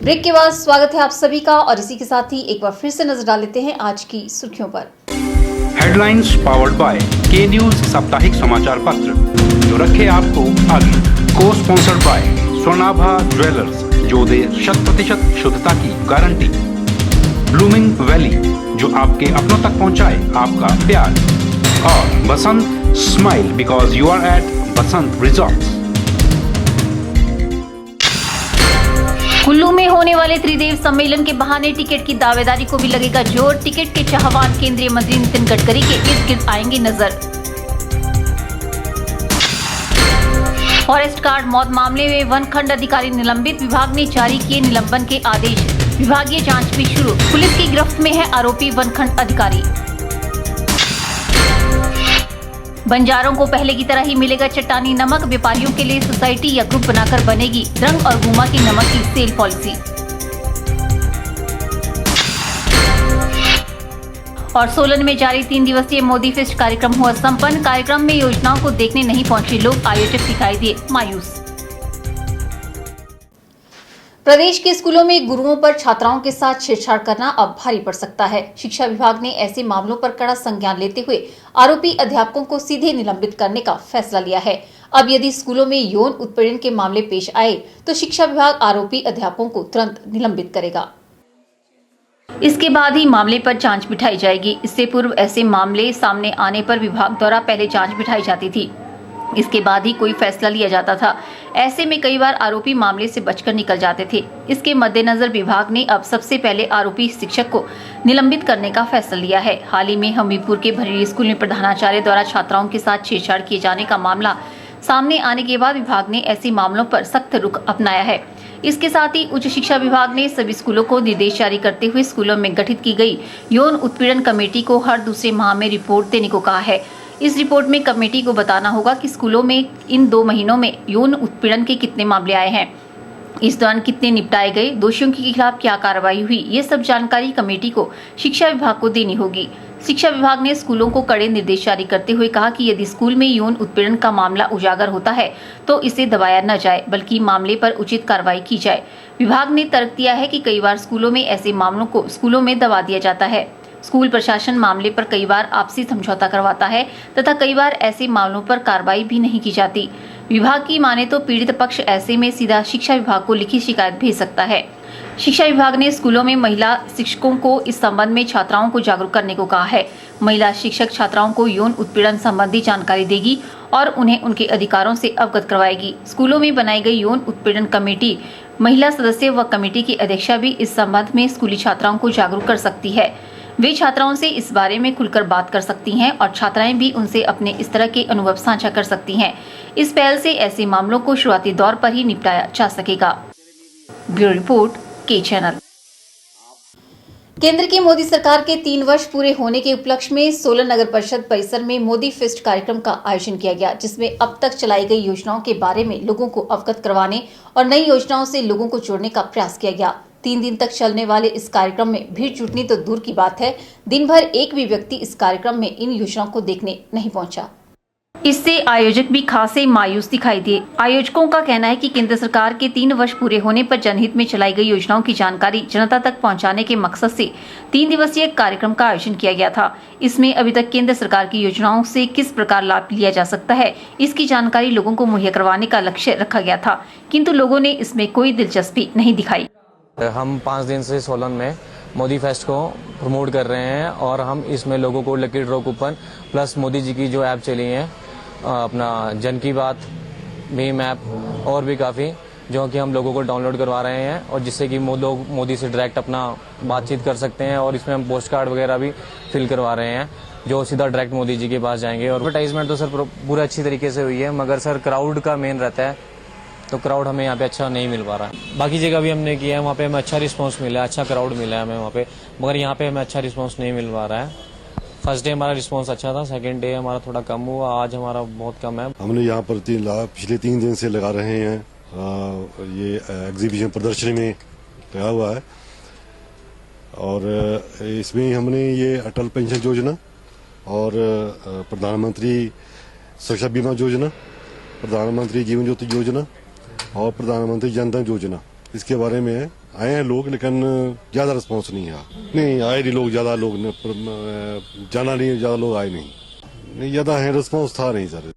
Break के बाद स्वागत है आप सभी का और इसी के साथ ही एक बार फिर से नजर डाल लेते हैं आज की सुर्खियों पर। हेडलाइंस पावर्ड बाय के न्यूज साप्ताहिक समाचार पत्र जो रखे आपको आगे। को स्पॉन्सर्ड बाय स्वर्णाभा ज्वेलर्स जो दे 100% शुद्धता की गारंटी। ब्लूमिंग वैली जो आपके अपनों तक पहुंचाए आपका प्यार। और Basant smile because you are at Basant resorts. Kullu में होने वाले त्रिदेव सम्मेलन के बहाने टिकट की दावेदारी को भी लगेगा जोर। टिकट के चाहवान केंद्रीय मंत्री नितिन गडकरी के इर्द गिर्द आएंगे नजर। फॉरेस्ट गार्ड मौत मामले में वन खंड अधिकारी निलंबित, विभाग ने जारी किए निलंबन के आदेश। विभागीय जांच भी शुरू, पुलिस की गिरफ्त में है आरोपी वन खंड अधिकारी। बंजारों को पहले की तरह ही मिलेगा चट्टानी नमक, व्यापारियों के लिए सोसाइटी या ग्रुप बनाकर बनेगी रंग और गुमा की नमक की सेल पॉलिसी। और सोलन में जारी 3 दिवसीय मोदी फेस्ट कार्यक्रम हुआ संपन्न। कार्यक्रम में योजनाओं को देखने नहीं पहुंचे लोग, आयोजक दिखाई दिए मायूस। प्रदेश के स्कूलों में गुरुओं पर छात्राओं के साथ छेड़छाड़ करना अब भारी पड़ सकता है। शिक्षा विभाग ने ऐसे मामलों पर कड़ा संज्ञान लेते हुए आरोपी अध्यापकों को सीधे निलंबित करने का फैसला लिया है। अब यदि स्कूलों में यौन उत्पीड़न के मामले पेश आए तो शिक्षा विभाग आरोपी अध्यापकों को तुरंत निलंबित करेगा। इसके बाद ही मामले पर जांच बिठाई जाएगी। इससे पूर्व ऐसे मामले सामने आने पर विभाग द्वारा पहले जांच बिठाई जाती थी, इसके बाद ही कोई फैसला लिया जाता था। ऐसे में कई बार आरोपी मामले से बचकर निकल जाते थे। इसके मद्देनजर विभाग ने अब सबसे पहले आरोपी शिक्षक को निलंबित करने का फैसला लिया है। हाल ही में हमीरपुर के भरेड़ी स्कूल में प्रधानाचार्य द्वारा छात्राओं के साथ छेड़छाड़ किए जाने का मामला सामने आने के बाद विभाग ने ऐसे मामलों पर सख्त रुख अपनाया है। इसके साथ ही उच्च शिक्षा विभाग ने सभी स्कूलों को निर्देश जारी करते हुए स्कूलों में गठित की गई यौन उत्पीड़न कमेटी को हर दूसरे माह में रिपोर्ट देने को कहा है। इस रिपोर्ट में कमेटी को बताना होगा कि स्कूलों में इन 2 महीनों में यौन उत्पीड़न के कितने मामले आए हैं, इस दौरान कितने निपटाए गए, दोषियों के खिलाफ क्या कार्रवाई हुई। ये सब जानकारी कमेटी को शिक्षा विभाग को देनी होगी। शिक्षा विभाग ने स्कूलों को कड़े निर्देश जारी करते हुए कहा कि यदि स्कूल में यौन उत्पीड़न का मामला उजागर होता है तो इसे दबाया न जाए, बल्कि मामले पर उचित कार्रवाई की जाए। विभाग ने तर्क दिया है कि कई बार स्कूलों में ऐसे मामलों को स्कूलों में दबा दिया जाता है। स्कूल प्रशासन मामले पर कई बार आपसी समझौता करवाता है तथा कई बार ऐसे मामलों पर कार्रवाई भी नहीं की जाती। विभाग की माने तो पीड़ित पक्ष ऐसे में सीधा शिक्षा विभाग को लिखित शिकायत भेज सकता है। शिक्षा विभाग ने स्कूलों में महिला शिक्षकों को इस संबंध में छात्राओं को जागरूक करने को कहा है। महिला शिक्षक छात्राओं को यौन उत्पीड़न संबंधी जानकारी देगी और उन्हें उनके अधिकारों से अवगत करवाएगी। स्कूलों में बनाई गई यौन उत्पीड़न कमेटी महिला सदस्य व कमेटी की अध्यक्षा भी इस संबंध में स्कूली छात्राओं को जागरूक कर सकती है। वे छात्राओं से इस बारे में खुलकर बात कर सकती हैं और छात्राएं भी उनसे अपने इस तरह के अनुभव साझा कर सकती हैं। इस पहल से ऐसे मामलों को शुरुआती दौर पर ही निपटाया जा सकेगा। ब्यूरो रिपोर्ट, के चैनल। केंद्र की मोदी सरकार के 3 वर्ष पूरे होने के उपलक्ष्य में सोलन नगर परिषद परिसर में मोदी फेस्ट कार्यक्रम का आयोजन किया गया, जिसमें अब तक चलाई गई योजनाओं के बारे में लोगों को अवगत करवाने और नई योजनाओं से लोगों को जोड़ने का प्रयास किया गया। 3 दिन तक चलने वाले इस कार्यक्रम में भीड़ जुटनी तो दूर की बात है, दिन भर एक भी व्यक्ति इस कार्यक्रम में इन योजनाओं को देखने नहीं पहुंचा। इससे आयोजक भी खासे मायूस दिखाई दिए। आयोजकों का कहना है कि केंद्र सरकार के 3 वर्ष पूरे होने पर जनहित में चलाई गई योजनाओं की जानकारी जनता तक पहुंचाने के मकसद से 3 दिवसीय कार्यक्रम का आयोजन किया गया था। इसमें अभी तक केंद्र सरकार की योजनाओं से किस प्रकार लाभ लिया जा सकता है, इसकी जानकारी लोगों को मुहैया करवाने का लक्ष्य रखा गया था, किंतु लोगों ने इसमें कोई दिलचस्पी नहीं दिखाई। हम 5 दिन से सोलन में मोदी फेस्ट को प्रमोट कर रहे हैं और हम इसमें लोगों को lucky draw coupon plus Modi ji की जो ऐप चली है अपना जन की बात, भीम ऐप और भी काफ़ी जो कि हम लोगों को डाउनलोड करवा रहे हैं और जिससे कि लोग मोदी से डायरेक्ट अपना बातचीत कर सकते हैं। और इसमें हम पोस्ट कार्ड वगैरह भी फिल करवा रहे हैं जो सीधा डायरेक्ट मोदी जी के पास जाएंगे। और एडवर्टाइजमेंट तो सर पूरा अच्छी तरीके से हुई है, मगर सर क्राउड का मेन रहता है, तो क्राउड हमें यहाँ पे अच्छा नहीं मिल पा रहा है। बाकी जगह भी हमने किया है, वहाँ पे हमें अच्छा रिस्पांस मिला है, अच्छा क्राउड मिला है हमें वहाँ पे, मगर यहाँ पे हमें अच्छा रिस्पांस नहीं मिल पा रहा है। फर्स्ट डे हमारा रिस्पांस अच्छा था, सेकंड डे हमारा थोड़ा कम हुआ, आज हमारा बहुत कम है। हमने यहाँ पर पिछले 3 दिन से लगा रहे हैं, ये एग्जीबिशन प्रदर्शनी में लगा हुआ है और इसमें हमने ये अटल पेंशन योजना और प्रधानमंत्री सुरक्षा बीमा योजना, प्रधानमंत्री जीवन ज्योति योजना और प्रधानमंत्री जन धन योजना, इसके बारे में आए हैं लोग, लेकिन ज्यादा रिस्पॉन्स नहीं आया। नहीं आए नहीं लोग, ज्यादा लोग जाना नहीं, ज्यादा लोग आए नहीं ज्यादा है, रिस्पॉन्स था नहीं सर।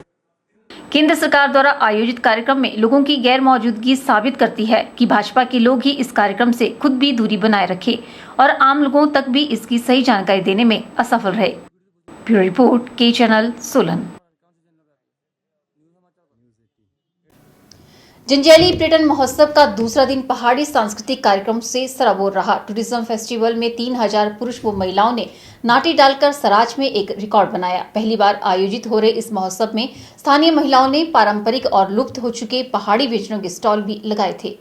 केंद्र सरकार द्वारा आयोजित कार्यक्रम में लोगों की गैर मौजूदगी साबित करती है कि भाजपा के लोग ही इस कार्यक्रम से खुद भी दूरी बनाए रखे और आम लोगों तक भी इसकी सही जानकारी देने में असफल रहे। ब्यूरो रिपोर्ट, के चैनल, सोलन। जंजैली पर्यटन महोत्सव का दूसरा दिन पहाड़ी सांस्कृतिक कार्यक्रम से सराबोर रहा। टूरिज्म फेस्टिवल में 3000 पुरुष व महिलाओं ने नाटी डालकर सराज में एक रिकॉर्ड बनाया। पहली बार आयोजित हो रहे इस महोत्सव में स्थानीय महिलाओं ने पारंपरिक और लुप्त हो चुके पहाड़ी व्यंजनों के स्टॉल भी लगाए थे।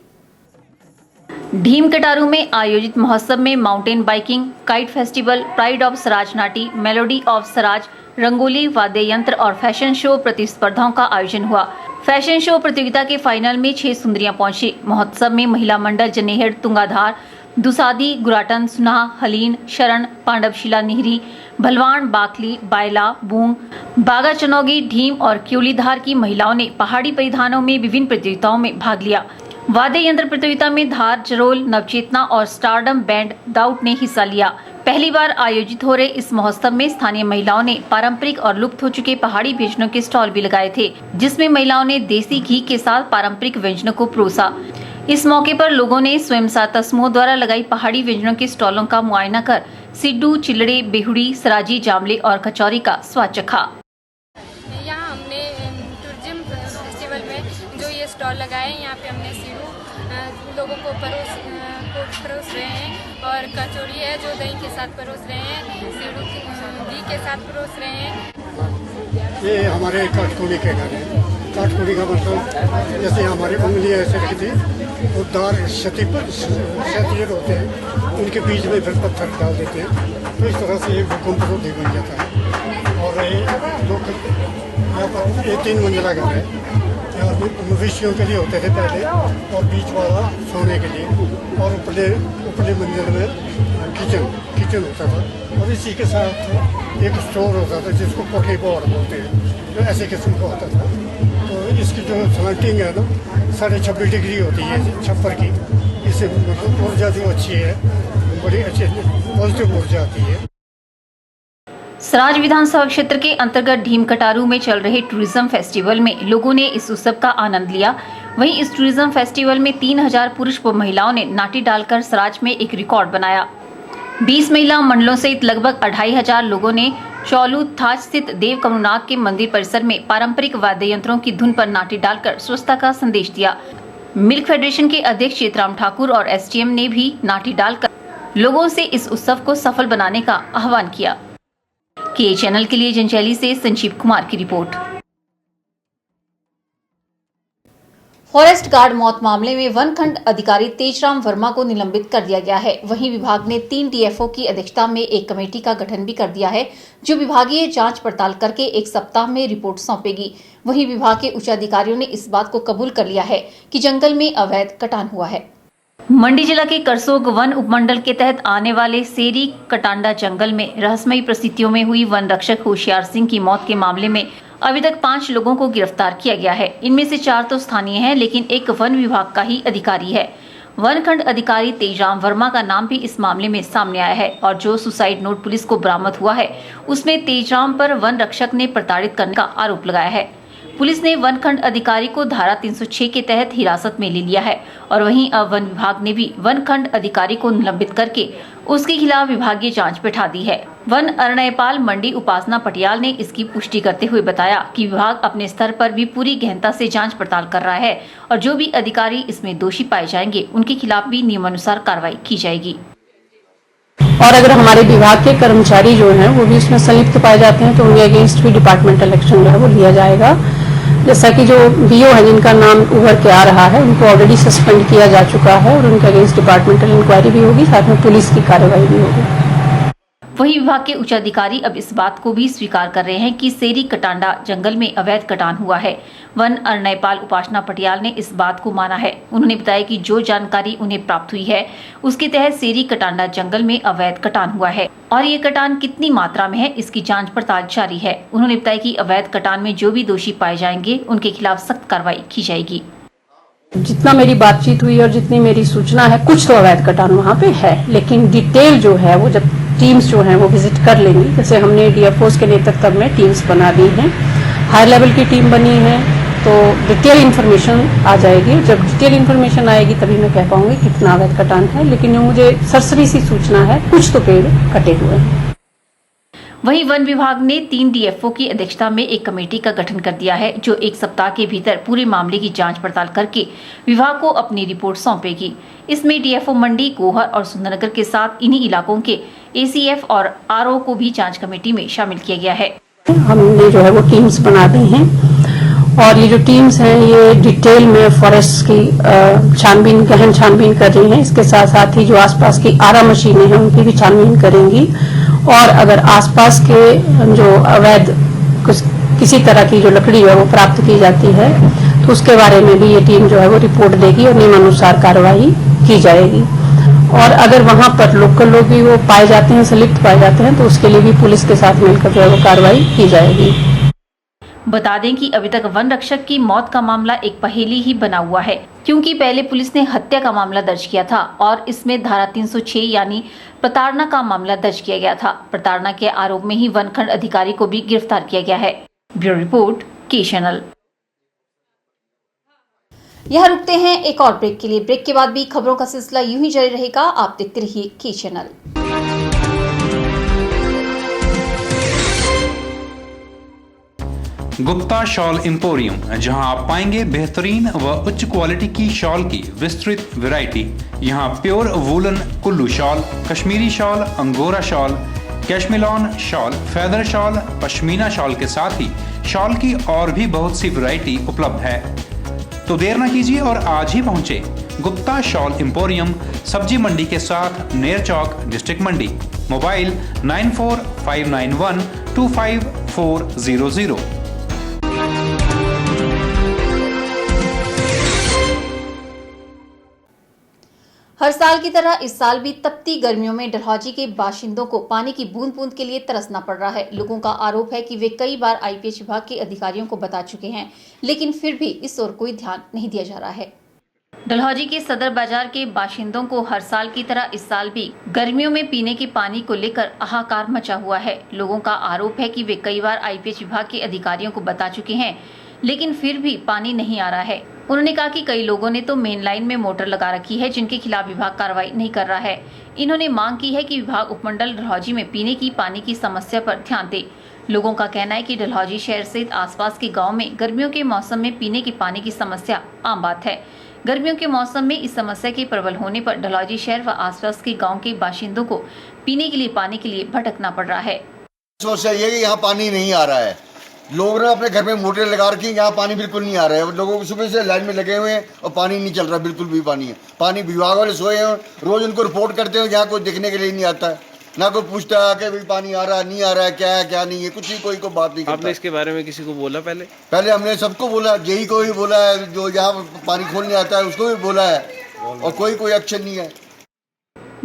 भीम कटारू में आयोजित महोत्सव में mountain biking, kite festival, pride of Seraj Nati, melody of Seraj, rangoli, वाद्य यंत्र और फैशन शो प्रतिस्पर्धाओं का आयोजन हुआ। फैशन शो प्रतियोगिता के फाइनल में 6 सुंदरियां पहुंची। महोत्सव में महिला मंडल जनेहड़, तुंगाधार, दुसादी, गुराटन, सुनाह, हलीन, शरण, पांडवशिला, निहरी, भलवान, बाकली, बायला, बूंग, बागा चनौगी, ढीम और क्योलीधार की महिलाओं ने पहाड़ी परिधानों में विभिन्न प्रतियोगिताओं में भाग लिया। वाद्य यंत्र प्रतियोगिता में धार, जरोल, नवचेतना और स्टारडम बैंड दाउट ने हिस्सा लिया। पहली बार आयोजित हो रहे इस महोत्सव में स्थानीय महिलाओं ने पारंपरिक और लुप्त हो चुके पहाड़ी व्यंजनों के स्टॉल भी लगाए थे, जिसमें महिलाओं ने देसी घी के साथ पारंपरिक व्यंजनों को परोसा। इस मौके पर लोगों ने स्वयं सहायता समूह द्वारा लगाई पहाड़ी व्यंजनों के स्टॉलों का मुआयना कर सिड्डू, चिलड़े, बेहुड़ी, सराजी, जामले और कचौरी का स्वाद चखा। यहाँ हमने टूरिज्म फेस्टिवल में जो ये स्टॉल लगाए, यहाँ पे हमने सिड्डू लोगों को परोस रहे हैं और कचौड़ी है जो दही के साथ परोस रहे हैं, सिड्डू घी के साथ परोस रहे हैं। ये हमारे काटकोली के घर है। काटकोली का मतलब जैसे हमारी उंगलियाँ ऐसे रखी थी, वो दार क्षतियर होते हैं, उनके बीच में फिर पत्थर डाल देते हैं, तो इस तरह से ये भूकंप रोधी बन जाता है। और ये लोग यहाँ पर ये 3 मंजिला घर है। यहाँ मवेशियों के लिए होते थे पहले, और बीच वाला सोने के लिए, और ऊपरले मंजिल में किचन होता था, और इसी के साथ एक स्टोर होता था जिसको पोटली बोर्ड बोलते हैं, जो ऐसे किस्म का होता था। तो इसकी जो स्लांटिंग है ना 26.5 डिग्री होती है छप्पर की, इससे मतलब ऊर्जा जो अच्छी है, बड़ी अच्छी पॉजिटिव ऊर्जा आती है। सराज विधानसभा क्षेत्र के अंतर्गत ढीम कटारू में चल रहे टूरिज्म फेस्टिवल में लोगों ने इस उत्सव का आनंद लिया। वहीं इस टूरिज्म फेस्टिवल में 3000 पुरुष व महिलाओं ने नाटी डालकर सराज में एक रिकॉर्ड बनाया। 20 महिला मंडलों सहित लगभग 2500 लोगों ने चौलू थाच स्थित देव कमलनाथ के मंदिर परिसर में पारंपरिक वाद्य यंत्रों की धुन पर नाटी डालकर स्वच्छता का संदेश दिया। मिल्क फेडरेशन के अध्यक्ष चेतराम ठाकुर और एसडीएम ने भी नाटी डालकर लोगों से इस उत्सव को सफल बनाने का आह्वान किया। के चैनल के लिए जंजैली से संजीव कुमार की रिपोर्ट। फॉरेस्ट गार्ड मौत मामले में वनखंड अधिकारी तेजराम वर्मा को निलंबित कर दिया गया है। वहीं विभाग ने 3 डीएफओ की अध्यक्षता में एक कमेटी का गठन भी कर दिया है, जो विभागीय जांच पड़ताल करके 1 सप्ताह में रिपोर्ट सौंपेगी। वहीं विभाग के उच्च अधिकारियों ने इस बात को कबूल कर लिया है कि जंगल में अवैध कटान हुआ है। मंडी जिला के करसोग वन उपमंडल के तहत आने वाले सेरी कटांडा जंगल में रहस्यमयी परिस्थितियों में हुई वन रक्षक होशियार सिंह की मौत के मामले में अभी तक 5 लोगों को गिरफ्तार किया गया है। इनमें से 4 तो स्थानीय हैं, लेकिन एक वन विभाग का ही अधिकारी है। वनखंड अधिकारी तेजराम वर्मा का नाम भी इस मामले में सामने आया है और जो सुसाइड नोट पुलिस को बरामद हुआ है, उसमें तेजराम पर वन रक्षक ने प्रताड़ित करने का आरोप लगाया है। पुलिस ने वनखंड अधिकारी को धारा 306 के तहत हिरासत में ले लिया है और वहीं अब वन विभाग ने भी वनखंड अधिकारी को निलंबित करके उसके खिलाफ विभागीय जांच बैठा दी है। वन अरण्यपाल मंडी उपासना पटियाल ने इसकी पुष्टि करते हुए बताया कि विभाग अपने स्तर पर भी पूरी गहनता से जांच पड़ताल कर रहा है और जो भी अधिकारी इसमें दोषी पाए जाएंगे उनके खिलाफ भी नियमानुसार कार्रवाई की जाएगी। और अगर हमारे विभाग के कर्मचारी जो हैं वो भी इसमें संलिप्त पाए जाते हैं तो उनके अगेंस्ट भी डिपार्टमेंटल एक्शन जो है वो लिया जाएगा। जैसा कि जो बीओ है जिनका नाम उभर के आ रहा है उनको ऑलरेडी सस्पेंड किया जा चुका है और उनके अगेंस्ट डिपार्टमेंटल इंक्वायरी भी होगी, साथ में पुलिस की कार्रवाई भी होगी। वहीं विभाग के उच्च अधिकारी अब इस बात को भी स्वीकार कर रहे हैं कि सेरी कटांडा जंगल में अवैध कटान हुआ है। वन अरण्यपाल उपासना पटियाल ने इस बात को माना है। उन्होंने बताया कि जो जानकारी उन्हें प्राप्त हुई है उसके तहत सेरी कटांडा जंगल में अवैध कटान हुआ है और ये कटान कितनी मात्रा में है इसकी जांच पड़ताल जारी है। उन्होंने बताया कि अवैध कटान में जो भी दोषी पाए जाएंगे उनके खिलाफ सख्त कार्रवाई की जाएगी। जितना मेरी बातचीत हुई और जितनी मेरी सूचना है, कुछ तो अवैध कटान वहाँ पे है, लेकिन डिटेल जो है वो जब टीम्स जो हैं वो विजिट कर लेंगी। जैसे हमने डीएफओस के नेतृत्व में टीम्स बना दी हैं, हाई लेवल की टीम बनी है, तो डिटेल इन्फॉर्मेशन आ जाएगी। जब डिटेल इन्फॉर्मेशन आएगी तभी मैं कह पाऊंगी कितना अवैध कटान है, लेकिन जो मुझे सरसरी सी सूचना है, कुछ तो पेड़ कटे हुए हैं। वहीं वन विभाग ने 3 डीएफओ की अध्यक्षता में एक कमेटी का गठन कर दिया है, जो 1 सप्ताह के भीतर पूरे मामले की जांच पड़ताल करके विभाग को अपनी रिपोर्ट सौंपेगी। इसमें डीएफओ मंडी, गोहर और सुंदरनगर के साथ इन्हीं इलाकों के एसीएफ और आरओ को भी जांच कमेटी में शामिल किया गया है। हमने जो है वो टीम्स बना दी हैं और ये जो टीम्स हैं ये डिटेल में फॉरेस्ट की छानबीन, गहन छानबीन कर रही हैं। इसके साथ साथ ही जो आसपास की आरा मशीनें हैं उनकी भी छानबीन करेंगी और अगर आसपास के जो अवैध किसी तरह की जो लकड़ी है वो प्राप्त की जाती है तो उसके बारे में भी ये टीम जो है वो रिपोर्ट देगी और नियमानुसार कार्रवाई की जाएगी। और अगर वहां पर लोकल लोग भी वो पाए जाते हैं, संलिप्त पाए जाते हैं, तो उसके लिए भी पुलिस के साथ मिलकर जो है वो कार्रवाई की जाएगी। बता दें कि अभी तक वन रक्षक की मौत का मामला एक पहेली ही बना हुआ है, क्योंकि पहले पुलिस ने हत्या का मामला दर्ज किया था और इसमें धारा 306 यानी प्रताड़ना का मामला दर्ज किया गया था। प्रताड़ना के आरोप में ही वनखंड अधिकारी को भी गिरफ्तार किया गया है। ब्यूरो रिपोर्ट, के चैनल। यहाँ रुकते हैं एक और ब्रेक के लिए। ब्रेक के बाद भी खबरों का सिलसिला यूं ही जारी रहेगा। आप देखते रहिए के चैनल। गुप्ता शॉल एम्पोरियम, जहां आप पाएंगे बेहतरीन व उच्च क्वालिटी की शॉल की विस्तृत वैरायटी। यहां pure woollen Kullu shawl, Kashmiri shawl, angora shawl, cashmilon shawl, feather shawl, pashmina shawl के साथ ही शॉल की और भी बहुत सी वैरायटी उपलब्ध है। तो देर न कीजिए और आज ही पहुंचे गुप्ता शॉल एम्पोरियम, सब्जी मंडी के साथ, नेर चौक, डिस्ट्रिक्ट मंडी। मोबाइल 9459125400। हर साल की तरह इस साल भी तपती गर्मियों में डलहौजी के बाशिंदों को पानी की बूंद बूंद के लिए तरसना पड़ रहा है। लोगों का आरोप है कि वे कई बार आईपीएच विभाग के अधिकारियों को बता चुके हैं, लेकिन फिर भी इस ओर कोई ध्यान नहीं दिया जा रहा है। डलहौजी के सदर बाजार के बाशिंदों को हर साल की तरह इस साल भी गर्मियों में पीने के पानी को लेकर हाहाकार मचा हुआ है। लोगों का आरोप है कि वे कई बार आईपीएच विभाग के अधिकारियों को बता चुके हैं, लेकिन फिर भी पानी नहीं आ रहा है। उन्होंने कहा कि कई लोगों ने तो मेन लाइन में मोटर लगा रखी है, जिनके खिलाफ विभाग कार्रवाई नहीं कर रहा है। इन्होंने मांग की है कि विभाग उपमंडल डलहौजी में पीने की पानी की समस्या पर ध्यान दे। लोगों का कहना है कि डलहौजी शहर सहित आसपास के गाँव में गर्मियों के मौसम में पीने की पानी की समस्या आम बात है। गर्मियों के मौसम में इस समस्या के प्रबल होने पर डलहौजी शहर व आसपास के गांव के बाशिंदों को पीने के लिए पानी के लिए भटकना पड़ रहा है। समस्या ये है कि यहाँ पानी नहीं आ रहा है। लोग ना अपने घर में मोटर लगा रखी, यहाँ पानी बिल्कुल नहीं आ रहा है। लोगों को सुबह से लाइन में लगे हुए हैं और पानी नहीं चल रहा, बिल्कुल भी पानी है। पानी विभाग वाले सोए हैं, रोज उनको रिपोर्ट करते हैं, यहाँ कोई देखने के लिए नहीं आता है, ना कोई पूछता है कि भाई पानी आ रहा है नहीं आ रहा है, क्या है क्या नहीं है, कुछ ही कोई को बात नहीं करता। आपने इसके बारे में किसी को बोला? पहले हमने सबको बोला, जेई को भी बोला है, जो यहाँ पानी खोलने आता है उसको भी बोला है, और कोई एक्शन नहीं है।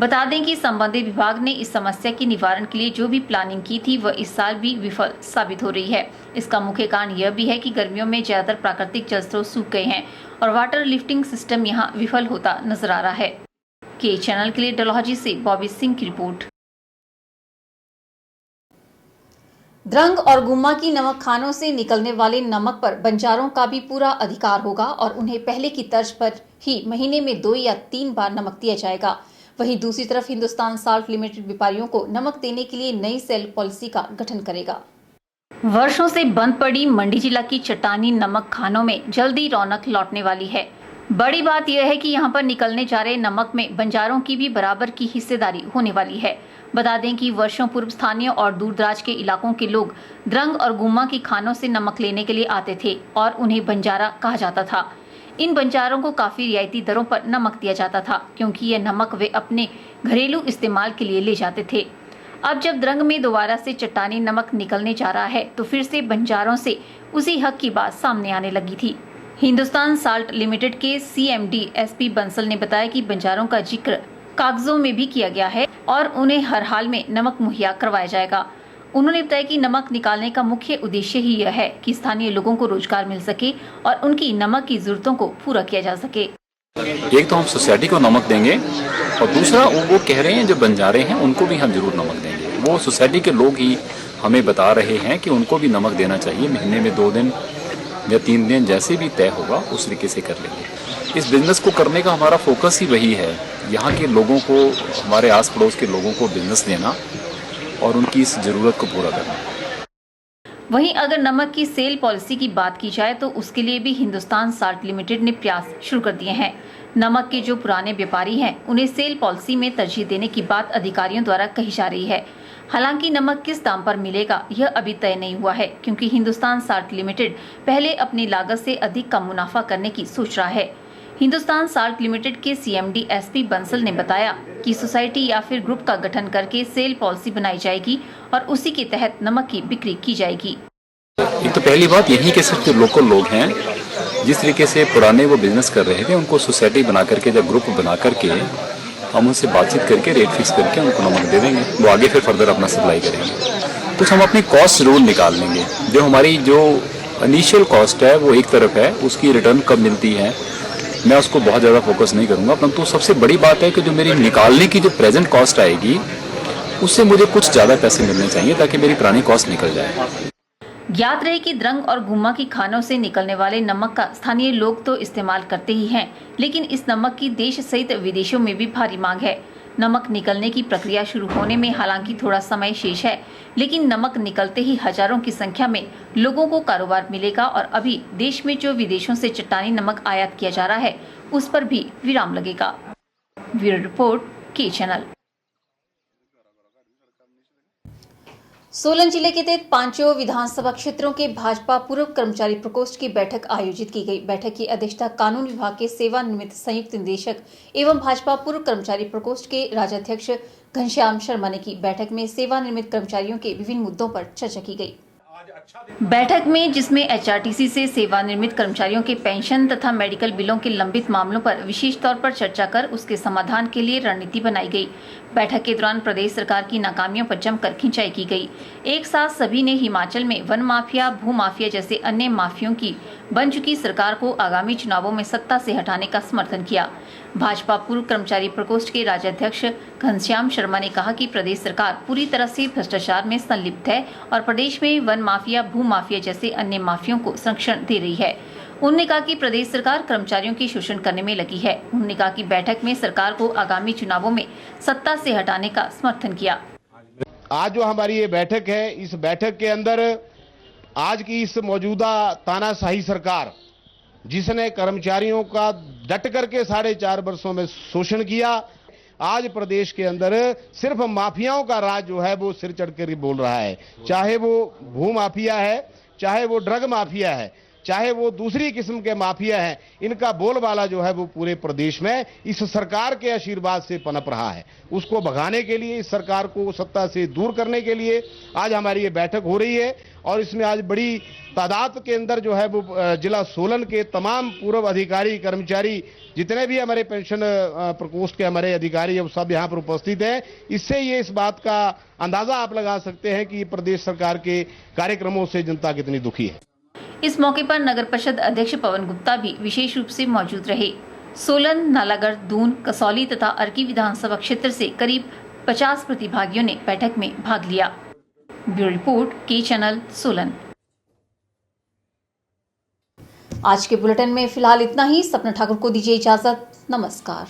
बता दें कि संबंधित विभाग ने इस समस्या के निवारण के लिए जो भी प्लानिंग की थी वह इस साल भी विफल साबित हो रही है। इसका मुख्य कारण यह भी है कि गर्मियों में ज्यादातर प्राकृतिक जल स्रोत सूख गए हैं और वाटर लिफ्टिंग सिस्टम यहां विफल होता नजर आ रहा है। के चैनल के लिए डलहौजी से बॉबी सिंह की रिपोर्ट। द्रंग और गुम्मा की नमक खानों से निकलने वाले नमक पर बंजारों का भी पूरा अधिकार होगा और उन्हें पहले की तर्ज पर ही महीने में 2 या 3 बार नमक दिया जाएगा। वहीं दूसरी तरफ हिंदुस्तान साल्ट लिमिटेड व्यापारियों को नमक देने के लिए नई सेल पॉलिसी का गठन करेगा। वर्षों से बंद पड़ी मंडी जिला की चट्टानी नमक खानों में जल्दी रौनक लौटने वाली है। बड़ी बात यह है कि यहां पर निकलने जा रहे नमक में बंजारों की भी बराबर की हिस्सेदारी होने वाली है। बता दें कि वर्षों पूर्व स्थानीय और दूरदराज के इलाकों के लोग द्रंग और गुम्मा की खानों से नमक लेने के लिए आते थे और उन्हें बंजारा कहा जाता था। इन बंजारों को काफी रियायती दरों पर नमक दिया जाता था, क्योंकि यह नमक वे अपने घरेलू इस्तेमाल के लिए ले जाते थे। अब जब द्रंग में दोबारा से चट्टानी नमक निकलने जा रहा है तो फिर से बंजारों से उसी हक की बात सामने आने लगी थी। हिंदुस्तान साल्ट लिमिटेड के CMD SP बंसल ने बताया कि बंजारों का जिक्र कागजों में भी किया गया है और उन्हें हर हाल में नमक मुहैया करवाया जाएगा। उन्होंने बताया कि नमक निकालने का मुख्य उद्देश्य ही यह है कि स्थानीय लोगों को रोजगार मिल सके और उनकी नमक की जरूरतों को पूरा किया जा सके। एक तो हम सोसाइटी को नमक देंगे और दूसरा वो कह रहे हैं जो बंजारे हैं उनको भी हम जरूर नमक देंगे। वो सोसाइटी के लोग ही हमें बता रहे हैं कि उनको भी नमक देना चाहिए। महीने में 2 दिन या 3 दिन जैसे भी तय होगा उस तरीके से कर लेंगे। इस बिजनेस को करने का हमारा फोकस ही वही है, यहाँ के लोगों को, हमारे आस पड़ोस के लोगों को बिजनेस देना और उनकी इस जरूरत को पूरा करना। वहीं अगर नमक की सेल पॉलिसी की बात की जाए तो उसके लिए भी हिंदुस्तान साल्ट लिमिटेड ने प्रयास शुरू कर दिए हैं। नमक के जो पुराने व्यापारी हैं उन्हें सेल पॉलिसी में तरजीह देने की बात अधिकारियों द्वारा कही जा रही है। हालांकि नमक किस दाम पर मिलेगा यह अभी तय नहीं हुआ है, क्योंकि हिंदुस्तान साल्ट लिमिटेड पहले अपनी लागत से अधिक का मुनाफा करने की सोच रहा है। हिंदुस्तान साल्ट लिमिटेड के सीएमडी एसपी बंसल ने बताया कि सोसाइटी या फिर ग्रुप का गठन करके सेल पॉलिसी बनाई जाएगी और उसी के तहत नमक की बिक्री की जाएगी। एक तो पहली बात यही के सिर्फ जो लोकल लोग हैं, जिस तरीके से पुराने वो बिजनेस कर रहे थे, उनको सोसाइटी बना करके या ग्रुप बना करके हम उनसे बातचीत करके रेट फिक्स करके उनको नमक दे देंगे। वो आगे फिर फर्दर अपना सप्लाई करेंगे। तो हम अपनी कॉस्ट जरूर निकाल लेंगे। जो हमारी जो इनिशियल कॉस्ट है वो एक तरफ है, उसकी रिटर्न कब मिलती है मैं उसको बहुत ज़्यादा फोकस नहीं करूँगा। परंतु सबसे बड़ी बात है कि जो मेरी निकालने की जो प्रेजेंट कॉस्ट आएगी उससे मुझे कुछ ज़्यादा पैसे मिलने चाहिए ताकि मेरी पुरानी कॉस्ट निकल जाए। ज्ञात रहे कि द्रंग और गुम्मा की खानों से निकलने वाले नमक का स्थानीय लोग तो इस्तेमाल करते ही हैं, लेकिन इस नमक की देश सहित विदेशों में भी भारी मांग है। नमक निकलने की प्रक्रिया शुरू होने में हालांकि थोड़ा समय शेष है, लेकिन नमक निकलते ही हजारों की संख्या में लोगों को कारोबार मिलेगा और अभी देश में जो विदेशों से चट्टानी नमक आयात किया जा रहा है उस पर भी विराम लगेगा। ब्यूरो रिपोर्ट, के चैनल। सोलन जिले के तहत पांचों विधानसभा क्षेत्रों के भाजपा पूर्व कर्मचारी प्रकोष्ठ की बैठक आयोजित की गई। बैठक की अध्यक्षता कानून विभाग के सेवानिवृत्त संयुक्त निदेशक एवं भाजपा पूर्व कर्मचारी प्रकोष्ठ के राज्याध्यक्ष घनश्याम शर्मा ने की। बैठक में सेवानिवृत्त कर्मचारियों के विभिन्न मुद्दों पर चर्चा की गई। बैठक में जिसमें एचआरटीसी से सेवानिवृत्त कर्मचारियों के पेंशन तथा मेडिकल बिलों के लंबित मामलों पर विशेष तौर पर चर्चा कर उसके समाधान के लिए रणनीति बनाई गई। बैठक के दौरान प्रदेश सरकार की नाकामियों पर जमकर खिंचाई की गई। एक साथ सभी ने हिमाचल में वन माफिया, भू माफिया जैसे अन्य माफियों की बन चुकी सरकार को आगामी चुनावों में सत्ता से हटाने का समर्थन किया। भाजपा पूर्व कर्मचारी प्रकोष्ठ के राज्याध्यक्ष घनश्याम शर्मा ने कहा कि प्रदेश सरकार पूरी तरह से भ्रष्टाचार में संलिप्त है और प्रदेश में वन माफिया, भू माफिया जैसे अन्य माफियों को संरक्षण दे रही है। उन्होंने कहा कि प्रदेश सरकार कर्मचारियों की शोषण करने में लगी है। उन्होंने कहा कि बैठक में सरकार को आगामी चुनावों में सत्ता से हटाने का समर्थन किया। आज जो हमारी ये बैठक है, इस बैठक के अंदर आज की इस मौजूदा तानाशाही सरकार जिसने कर्मचारियों का डट करके 4.5 वर्षों में शोषण किया, आज प्रदेश के अंदर सिर्फ माफियाओं का राज जो है वो सिर चढ़ कर बोल रहा है। चाहे वो भू माफिया है, चाहे वो ड्रग माफिया है, चाहे वो दूसरी किस्म के माफिया हैं, इनका बोलबाला जो है वो पूरे प्रदेश में इस सरकार के आशीर्वाद से पनप रहा है। उसको भगाने के लिए, इस सरकार को सत्ता से दूर करने के लिए आज हमारी ये बैठक हो रही है और इसमें आज बड़ी तादाद के अंदर जो है वो जिला सोलन के तमाम पूर्व अधिकारी, कर्मचारी, जितने भी हमारे पेंशन प्रकोष्ठ के हमारे अधिकारी है सब यहाँ पर उपस्थित हैं। इससे ये इस बात का अंदाजा आप लगा सकते हैं कि प्रदेश सरकार के कार्यक्रमों से जनता कितनी दुखी है। इस मौके पर नगर परिषद अध्यक्ष पवन गुप्ता भी विशेष रूप से मौजूद रहे। सोलन, नालागढ़, दून, कसौली तथा अर्की विधानसभा क्षेत्र से करीब 50 प्रतिभागियों ने बैठक में भाग लिया। ब्यूरो रिपोर्ट, के चैनल, सोलन। आज के बुलेटिन में फिलहाल इतना ही। सपना ठाकुर को दीजिए इजाजत। नमस्कार।